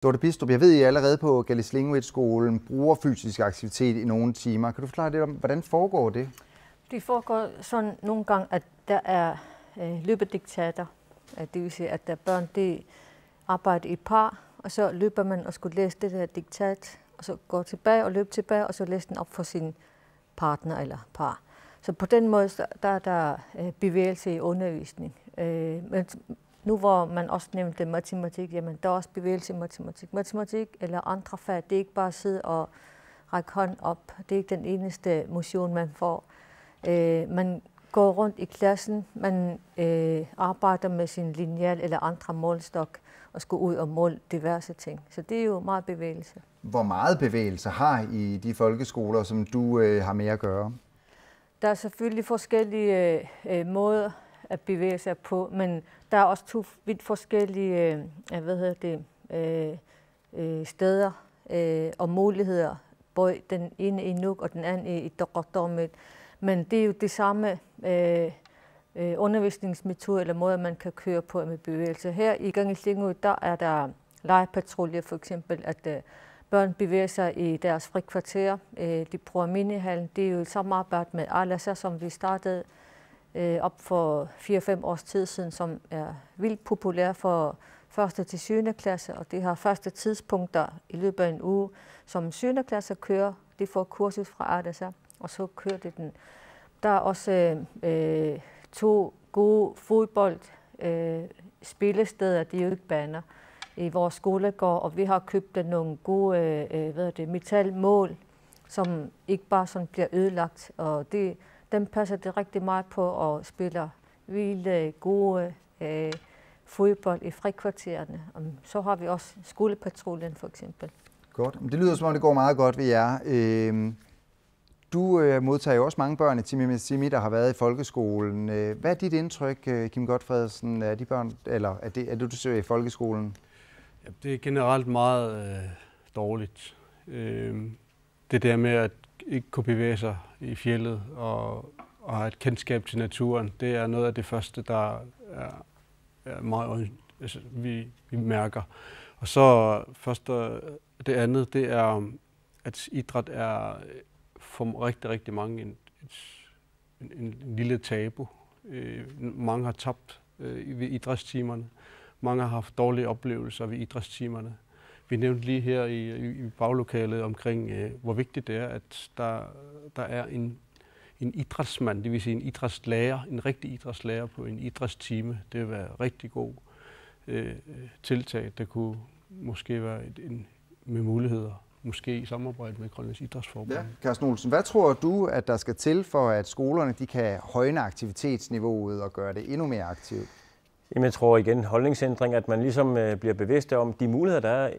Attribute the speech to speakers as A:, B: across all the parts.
A: Dorte Bidstrup, jeg ved, at I allerede på Gallislinguit-skolen bruger fysisk aktivitet i nogle timer. Kan du forklare lidt om, hvordan foregår det?
B: Det foregår sådan nogle gange, at der er løbediktater. Det vil sige, at der børn de arbejder i par, og så løber man og skulle læse det der diktat, og så går tilbage og løber tilbage, og så læser den op for sin partner eller par. Så på den måde, der er der bevægelse i undervisning. Men nu hvor man også nævnte matematik, jamen der er også bevægelse i matematik. Matematik eller andre fag, det er ikke bare at sidde og række hånd op. Det er ikke den eneste motion, man får. Man går rundt i klassen, man arbejder med sin lineal eller andre målstok og skal ud og måle diverse ting. Så det er jo meget bevægelse. Hvor meget bevægelse har I de folkeskoler, som du har med at gøre? Der er selvfølgelig forskellige måder at bevæge sig på, men der er også to vidt forskellige steder og muligheder. Både den ene i Nuuk og den anden i Qaqortoormiit. Men det er jo det samme undervisningsmetode eller måde, man kan køre på med bevægelse. Her i Gallislinguit, der er der legepatrulje for eksempel, at børn bevæger sig i deres frikvarter. De bruger minihallen. Det er jo et samarbejde med Alasa, som vi startede op for 4-5 års tid siden, som er vildt populær for 1. til 7. klasse, og det har faste tidspunkter i løbet af en uge, som 7. klasse kører. De får kursus fra Alasa, og så kører de den. Der er også 2 gode fodboldspillesteder, de er jo ikke baner, i vores skolegård, og vi har købt nogle gode metalmål, som ikke bare sådan bliver ødelagt, og dem passer det rigtig meget på og spiller vildt gode fodbold i frikvartererne. Og så har vi også skolepatruljen for eksempel. Godt. Det lyder som om det går meget godt ved jer. Du modtager jo også mange børn i Timi, der har været i folkeskolen. Hvad er dit indtryk, Kim Gotfredsen, af de børn, eller af det du ser i folkeskolen?
C: Ja, det er generelt meget dårligt. Det der med at ikke kunne bevæge sig i fjeldet og have et kendskab til naturen, det er noget af det første, der er meget, altså, vi mærker. Og så det andet, det er, at idræt er for rigtig mange en lille tabu. Mange har tabt ved idrætstimerne. Mange har haft dårlige oplevelser ved idrætstimerne. Vi nævnte lige her i baglokalet omkring, hvor vigtigt det er, at der er en idrætsmand, det vil sige en idrætslærer, en rigtig idrætslærer på en idrætstime. Det vil være rigtig god tiltag, der kunne måske være med muligheder, måske i samarbejde med Grønlands Idrætsforbund.
A: Ja, Carsten Olsen, hvad tror du, at der skal til for, at skolerne de kan højne aktivitetsniveauet og gøre det endnu mere aktivt?
D: Jamen, jeg tror igen holdningsændring, at man ligesom bliver bevidst om de muligheder, der er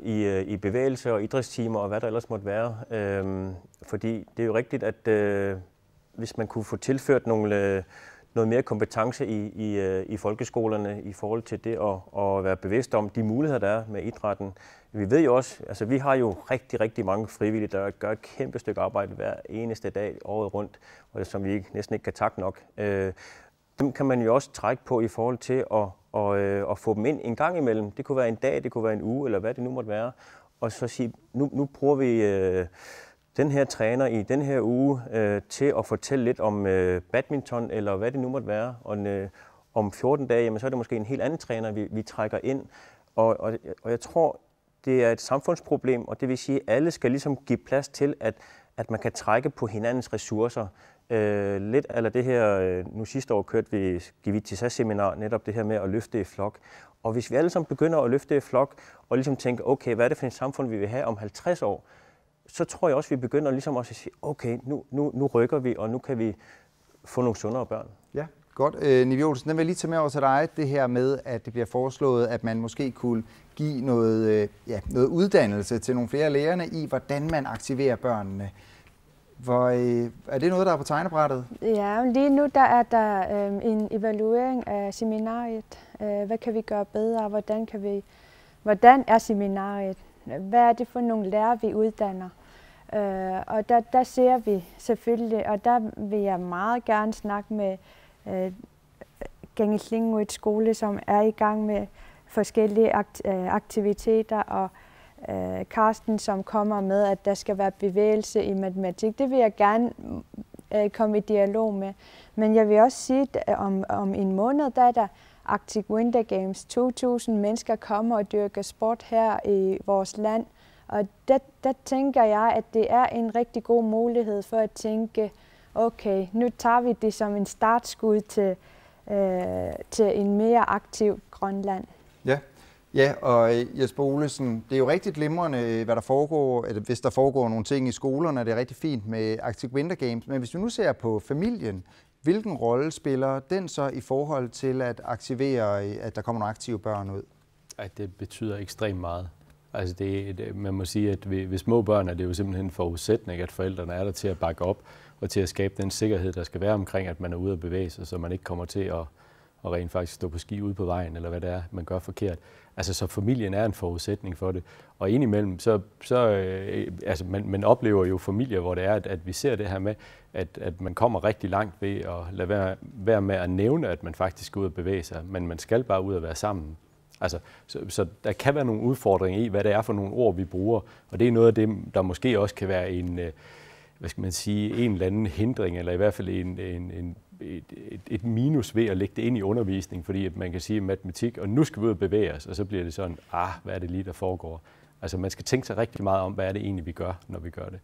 D: i bevægelse og idrætstimer og hvad der ellers måtte være. Fordi det er jo rigtigt, at hvis man kunne få tilført noget mere kompetence i folkeskolerne i forhold til det at være bevidst om de muligheder, der er med idrætten. Vi ved jo også, altså vi har jo rigtig mange frivillige, der gør et kæmpe stykke arbejde hver eneste dag året rundt, og som vi næsten ikke kan takke nok. Dem kan man jo også trække på i forhold til at få dem ind en gang imellem. Det kunne være en dag, det kunne være en uge, eller hvad det nu måtte være. Og så sige, nu bruger vi den her træner i den her uge til at fortælle lidt om badminton, eller hvad det nu måtte være. Og om 14 dage, jamen, så er det måske en helt anden træner, vi trækker ind. Og jeg tror, det er et samfundsproblem, og det vil sige, at alle skal ligesom give plads til, at man kan trække på hinandens ressourcer. Lidt eller det her, nu sidste år kørte vi Givitisa-seminar, netop det her med at løfte i flok. Og hvis vi alle sammen begynder at løfte i flok, og ligesom tænker, okay, hvad er det for et samfund, vi vil have om 50 år, så tror jeg også, vi begynder ligesom også at sige, okay, nu rykker vi, og nu kan vi få nogle sundere børn.
A: Ja, godt. Nivi Olsen, den vil lige tage med over til dig, det her med, at det bliver foreslået, at man måske kunne give noget uddannelse til nogle flere lærerne i, hvordan man aktiverer børnene. Er det noget, der er på tegnebrættet?
E: Ja, lige nu der er der en evaluering af seminariet. Hvad kan vi gøre bedre? Hvordan er seminariet? Hvad er det for nogle lærere, vi uddanner? Og der ser vi selvfølgelig, og der vil jeg meget gerne snakke med Gallislinguit skole, som er i gang med forskellige aktiviteter, og Karsten, som kommer med, at der skal være bevægelse i matematik. Det vil jeg gerne komme i dialog med. Men jeg vil også sige, at om en måned, der er der Arctic Winter Games. 2.000 mennesker kommer og dyrker sport her i vores land. Og der tænker jeg, at det er en rigtig god mulighed for at tænke, okay, nu tager vi det som en startskud til en mere aktiv Grønland.
A: Ja, og Jesper Olesen, det er jo rigtig glimrende, hvad der foregår, eller hvis der foregår nogle ting i skolerne, det er rigtig fint med Arctic Winter Games. Men hvis vi nu ser på familien, hvilken rolle spiller den så i forhold til at aktivere, at der kommer nogle aktive børn ud?
F: Det betyder ekstremt meget. Altså man må sige, at ved små børn er det jo simpelthen en forudsætning, at forældrene er der til at bakke op og til at skabe den sikkerhed, der skal være omkring, at man er ude at bevæge sig, så man ikke kommer til at rent faktisk stå på ski ude på vejen, eller hvad det er, man gør forkert. Altså, så familien er en forudsætning for det. Og indimellem, man oplever jo familier, hvor det er, at vi ser det her med, at man kommer rigtig langt ved at lade være med at nævne, at man faktisk skal ud og bevæge sig, men man skal bare ud og være sammen. Altså, så der kan være nogle udfordringer i, hvad det er for nogle ord, vi bruger, og det er noget af det, der måske også kan være en eller anden hindring, eller i hvert fald et minus ved at lægge det ind i undervisning, fordi at man kan sige matematik, og nu skal vi ud og bevæge os, og så bliver det sådan, hvad er det lige, der foregår? Altså man skal tænke sig rigtig meget om, hvad er det egentlig, vi gør, når vi gør det.